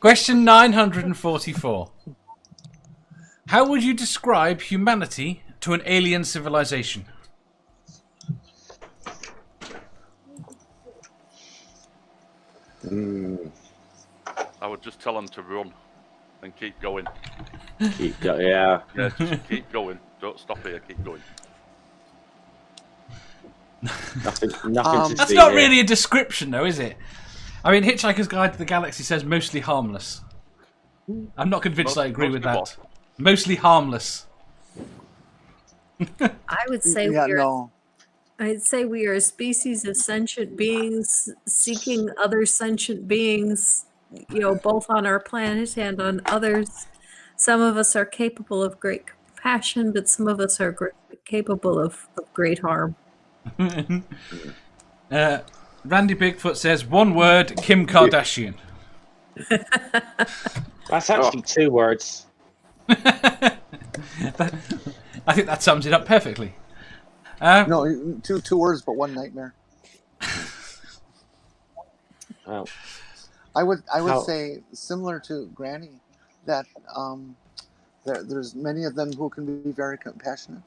Question 944. How would you describe humanity to an alien civilization? I would just tell them to run and keep going. Yeah, just keep going. Don't stop here. Keep going. nothing to That's see not here. really a description, though, is it? I mean, Hitchhiker's Guide to the Galaxy says mostly harmless. I'm not convinced I agree with that. What? Mostly harmless. I would say I'd say we are a species of sentient beings seeking other sentient beings, both on our planet and on others. Some of us are capable of great compassion, but some of us are capable of great harm. Randy Bigfoot says, one word, Kim Kardashian. That's actually 2 words. I think that sums it up perfectly. No, two words, but one nightmare. Oh. I would say, similar to Granny, that there's many of them who can be very compassionate,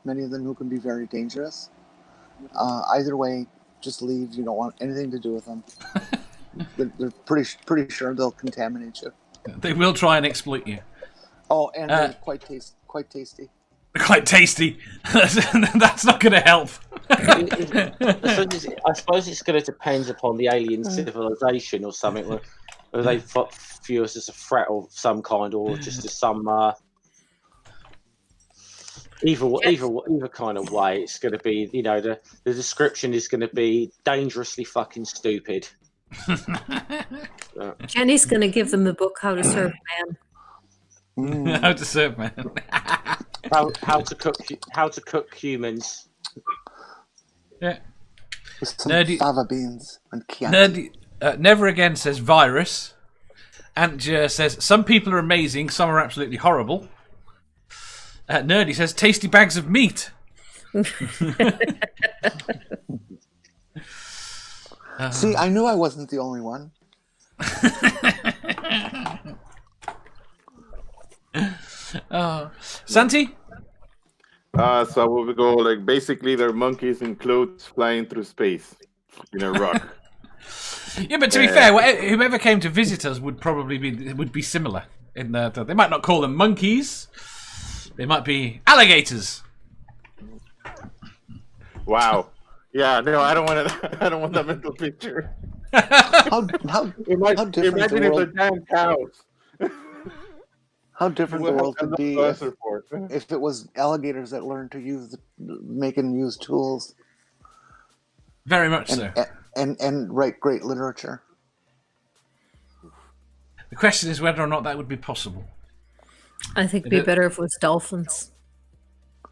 many of them who can be very dangerous. Either way, just leave. You don't want anything to do with them. They're pretty sure they'll contaminate you. They will try and exploit you. Oh, and they're quite tasty. Quite tasty. That's not going to help. I suppose it's going to depend upon the alien civilization or something. Whether they view us as a threat of some kind or just as some either kind of way. It's going to be, the description is going to be dangerously fucking stupid. Jenny's going to give them the book How to Serve Man. How to serve man. How to cook humans. Yeah. With some Nerdy fava beans and Chianti. Never Again says virus. Antjer says some people are amazing, some are absolutely horrible. Nerdy says tasty bags of meat. See, I knew I wasn't the only one. Santi? So we would go basically they're monkeys in clothes flying through space in a rock. Yeah, but to be fair, whoever came to visit us would probably be similar. In they might not call them monkeys. They might be alligators. Wow. Yeah, no, I don't want that mental picture. How Imagine different if the they're world, damn cows. how different the world could be If if it was alligators that learned to make and use tools Very much so. and write great literature. The question is whether or not that would be possible. I think it'd be better if it was dolphins.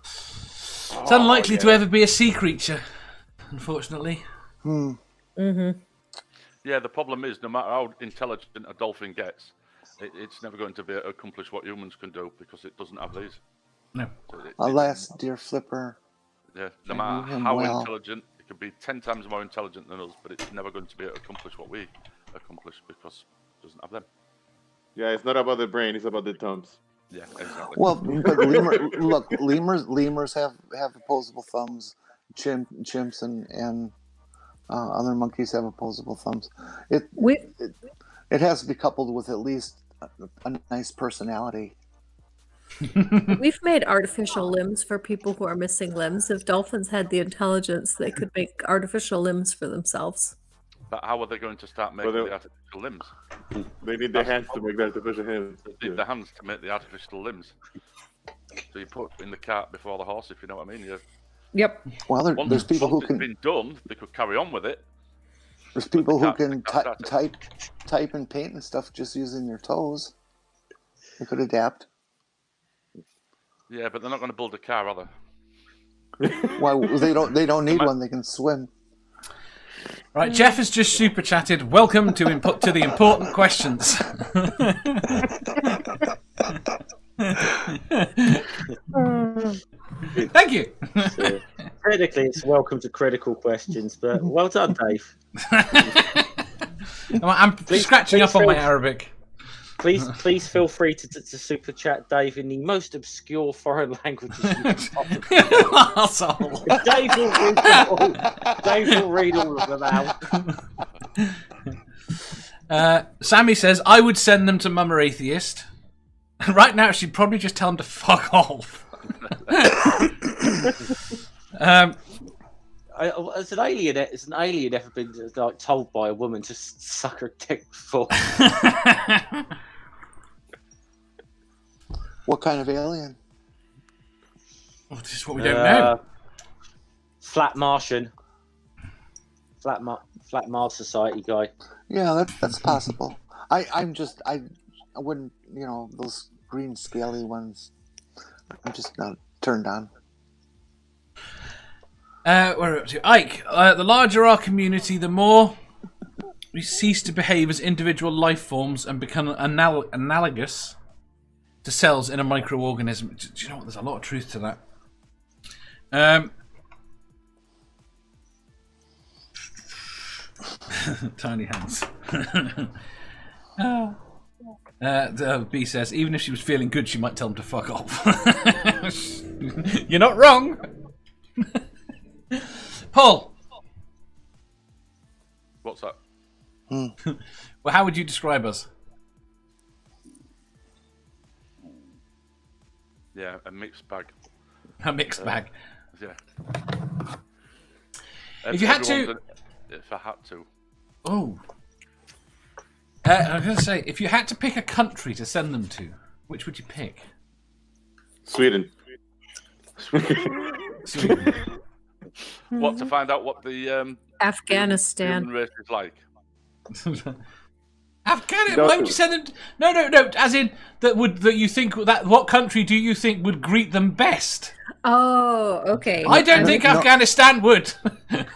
It's unlikely to ever be a sea creature, unfortunately. Mm-hmm. Yeah, the problem is, no matter how intelligent a dolphin gets, it's never going to be accomplish what humans can do because it doesn't have these. No. So Alas, dear Flipper. Yeah, no matter him how well. intelligent, it could be 10 times more intelligent than us, but it's never going to be able to accomplish what we accomplish because it doesn't have them. Yeah, it's not about the brain; it's about the thumbs. Yeah, exactly. Well, but lemurs have opposable thumbs. Chimps and other monkeys have opposable thumbs. It has to be coupled with at least a nice personality. We've made artificial limbs for people who are missing limbs. If dolphins had the intelligence, they could make artificial limbs for themselves. But how are they going to start making the artificial limbs? They need the hands to make the artificial hands. They need the hands to make the artificial limbs. So you put in the cart before the horse, if you know what I mean. Yep. Well, there's people who Once can. it's been done, they could carry on with it. There's people who can started. type and paint and stuff just using their toes. They could adapt. Yeah, but they're not going to build a car, are they? Why they don't need one. They can swim. Right, Jeff has just super chatted. Welcome to the important questions. Thank you. So, technically, it's welcome to critical questions, but well done, Dave. I'm scratching up on my Arabic. Please feel free to super chat Dave in the most obscure foreign languages you can possibly. Asshole. Dave will read all of them out. Sammy says, I would send them to Mama Atheist. Right now, she'd probably just tell them to fuck off. Has an alien ever been like told by a woman to suck her dick before? What kind of alien? Well, this is what we don't know. Flat Martian. Flat Mars Society guy. Yeah, that's possible. I wouldn't, those green scaly ones. I'm just not turned on. Where are we up to? Ike, the larger our community, the more we cease to behave as individual life forms and become analogous to cells in a microorganism. Do you know what? There's a lot of truth to that. Tiny hands. The B says, even if she was feeling good, she might tell him to fuck off. You're not wrong. Paul. What's that? Well, how would you describe us? Yeah, a mixed bag. A mixed bag. Yeah. If you had to... If I had to. Oh. I was going to say, if you had to pick a country to send them to, which would you pick? Sweden. Sweden. What, to find out what the Afghanistan human race is like? Afghanistan? Why would you send them? No. As in that you think that what country do you think would greet them best? Oh, okay. I don't think Afghanistan would.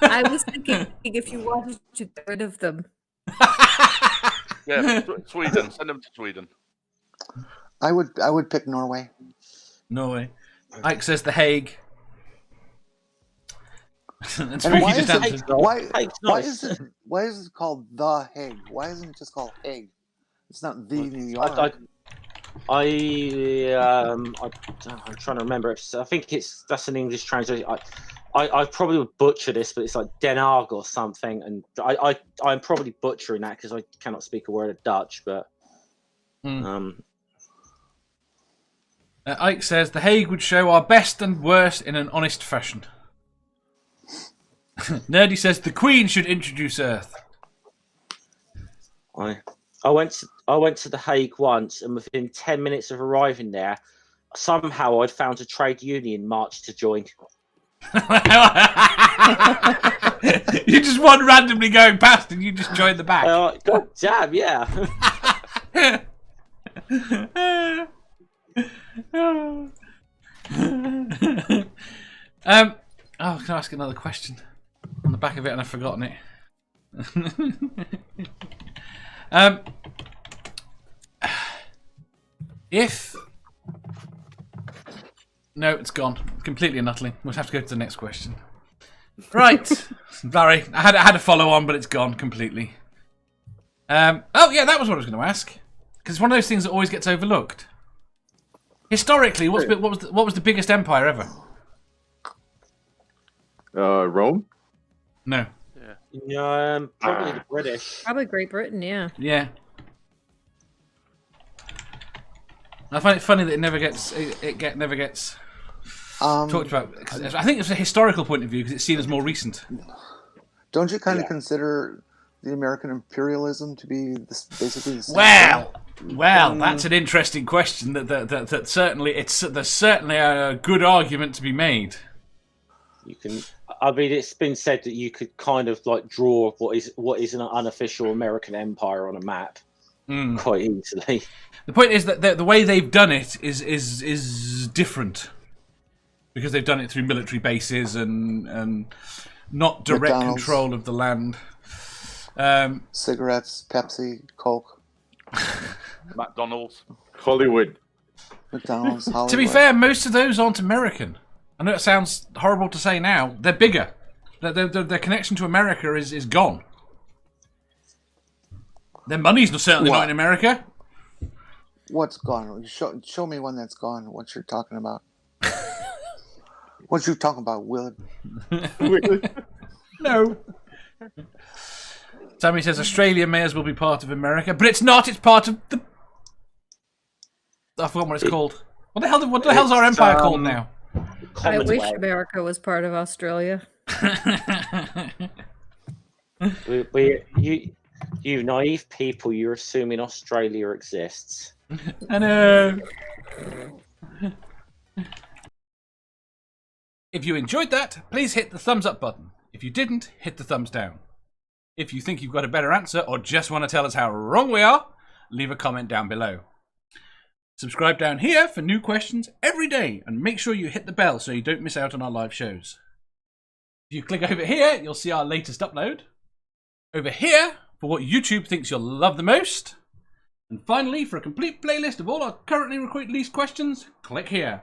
I was thinking if you wanted to get rid of them. Yeah, Sweden. Send them to Sweden. I would pick Norway. Norway. Ike says The Hague. And why is it called The Hague? Why isn't it just called Hague? It's not the New York. I'm trying to remember. I think that's an English translation. I probably would butcher this, but it's like Den Haag or something, and I'm probably butchering that because I cannot speak a word of Dutch. But Ike says The Hague would show our best and worst in an honest fashion. Nerdy says the Queen should introduce Earth. I went to The Hague once, and within 10 minutes of arriving there, somehow I'd found a trade union march to join. You just one randomly going past, and you just joined the back. God damn, yeah. Can I ask another question? On the back of it, and I've forgotten it. No, it's gone completely and utterly. We'll have to go to the next question. Right, Barry. I had a follow on, but it's gone completely. Oh yeah, that was what I was going to ask. Because it's one of those things that always gets overlooked. Historically, what was the biggest empire ever? Rome? No. Yeah. Probably the British. Probably Great Britain, yeah. Yeah. I find it funny that it never gets talked about. I think it's a historical point of view because it's seen as more recent. Don't you kind of consider the American imperialism to be basically the same? Well, that's an interesting question. That certainly there's certainly a good argument to be made. You can. I mean, it's been said that you could kind of like draw what is an unofficial American empire on a map quite easily. The point is that the way they've done it is different because they've done it through military bases and not direct control of the land. Cigarettes, Pepsi, Coke, McDonald's, Hollywood. McDonald's, Hollywood. To be fair, most of those aren't American. I know it sounds horrible to say now. They're bigger. Their connection to America is gone. Their money's certainly not in America. What's gone? Show me one that's gone. What you're talking about? What you talking about, Willard? No. Sammy says Australia may as well be part of America, but it's not. It's part of the. I forgot what it's called. What the hell's our empire called now? I wish America was part of Australia. You naive people, you're assuming Australia exists. I know. If you enjoyed that, please hit the thumbs up button. If you didn't, hit the thumbs down. If you think you've got a better answer or just want to tell us how wrong we are, leave a comment down below. Subscribe down here for new questions every day and make sure you hit the bell so you don't miss out on our live shows. If you click over here, you'll see our latest upload. Over here, for what YouTube thinks you'll love the most. And finally, for a complete playlist of all our currently released questions, click here.